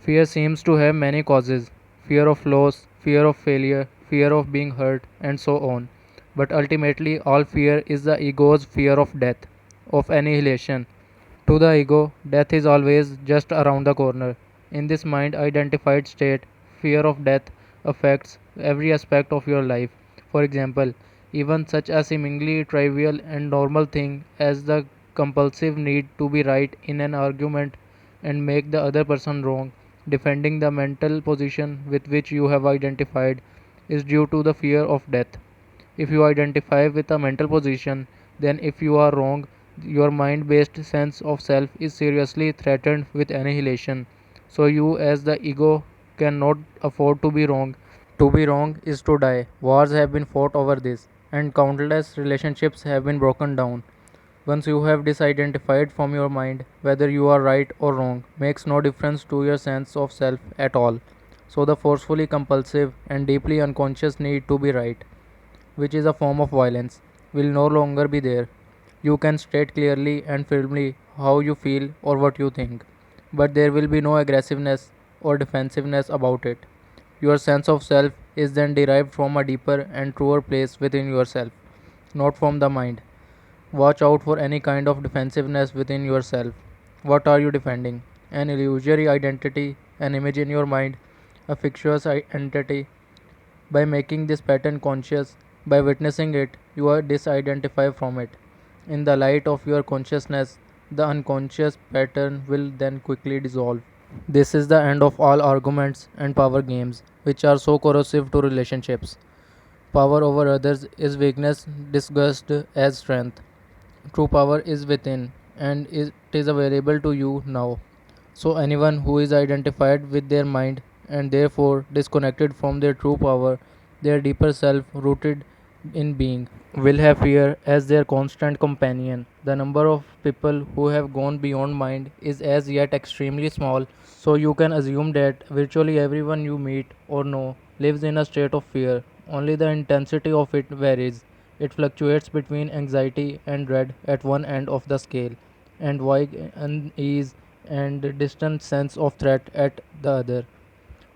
Fear seems to have many causes: fear of loss, fear of failure, fear of being hurt, and so on. But ultimately, all fear is the ego's fear of death, of annihilation. To the ego, death is always just around the corner. In this mind identified state, fear of death affects every aspect of your life. For example, even such a seemingly trivial and normal thing as the compulsive need to be right in an argument and make the other person wrong, defending the mental position with which you have identified, is due to the fear of death. If you identify with a mental position, then if you are wrong, your mind based sense of self is seriously threatened with annihilation. So, you, as the ego, cannot afford to be wrong. To be wrong is to die. Wars have been fought over this, and countless relationships have been broken down. Once you have disidentified from your mind, whether you are right or wrong makes no difference to your sense of self at all. So, the forcefully compulsive and deeply unconscious need to be right, which is a form of violence, will no longer be there. You can state clearly and firmly how you feel or what you think, but there will be no aggressiveness or defensiveness about it. Your sense of self is then derived from a deeper and truer place within yourself, not from the mind. Watch out for any kind of defensiveness within yourself. What are you defending? An illusory identity, an image in your mind, a fictitious entity. By making this pattern conscious, by witnessing it, you are disidentify from it. In the light of your consciousness, the unconscious pattern will then quickly dissolve. This is the end of all arguments and power games, which are so corrosive to relationships. Power over others is weakness disguised as strength. True power is within, and it is available to you now. So, anyone who is identified with their mind and therefore disconnected from their true power, their deeper self rooted in being, will have fear as their constant companion. The number of people who have gone beyond mind is as yet extremely small, so you can assume that virtually everyone you meet or know lives in a state of fear. Only the intensity of it varies. It fluctuates between anxiety and dread at one end of the scale, and vague unease and distant sense of threat at the other.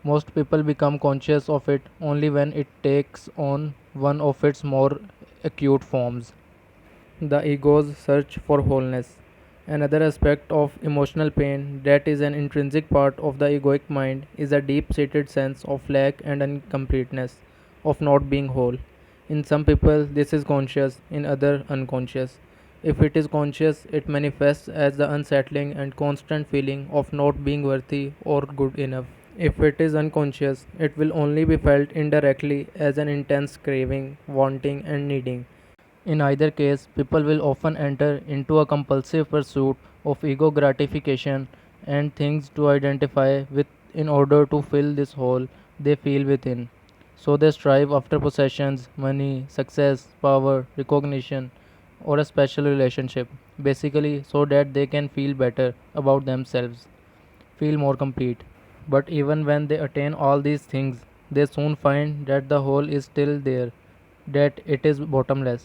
Most people become conscious of it only when it takes on one of its more acute forms. The ego's search for wholeness. Another aspect of emotional pain that is an intrinsic part of the egoic mind is a deep seated sense of lack and incompleteness, of not being whole. In some people, this is conscious, in others, unconscious. If it is conscious, it manifests as the unsettling and constant feeling of not being worthy or good enough. If it is unconscious, it will only be felt indirectly as an intense craving, wanting, and needing. In either case, people will often enter into a compulsive pursuit of ego gratification and things to identify with in order to fill this hole they feel within. So they strive after possessions, money, success, power, recognition, or a special relationship, basically so that they can feel better about themselves, feel more complete. But even when they attain all these things, they soon find that the hole is still there, that it is bottomless.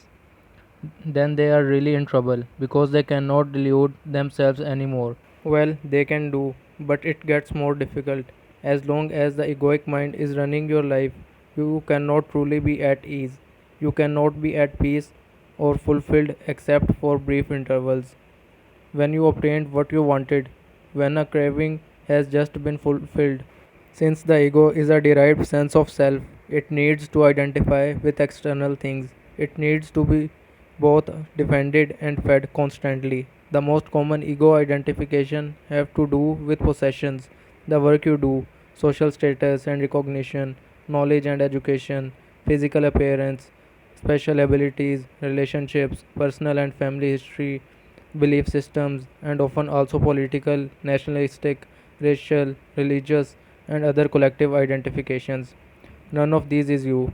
Then they are really in trouble because they cannot delude themselves anymore. Well, they can do, but it gets more difficult. As long as the egoic mind is running your life, you cannot truly be at ease. You cannot be at peace or fulfilled except for brief intervals. When you obtained what you wanted, when a craving has just been fulfilled. Since the ego is a derived sense of self, it needs to identify with external things. It needs to be both defended and fed constantly. The most common ego identification have to do with possessions, the work you do, social status and recognition, knowledge and education, physical appearance, special abilities, relationships, personal and family history, belief systems, and often also political, nationalistic, racial, religious, and other collective identifications. None of these is you.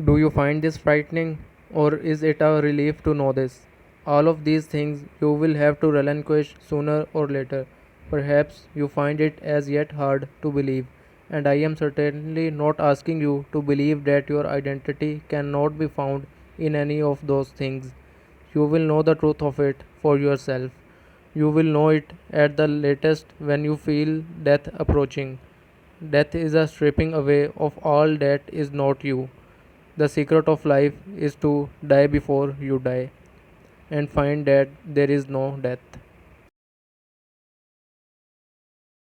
Do you find this frightening, or is it a relief to know this? All of these things you will have to relinquish sooner or later. Perhaps you find it as yet hard to believe, and I am certainly not asking you to believe that your identity cannot be found in any of those things. You will know the truth of it for yourself. You will know it at the latest when you feel death approaching. Death is a stripping away of all that is not you. The secret of life is to die before you die and find that there is no death.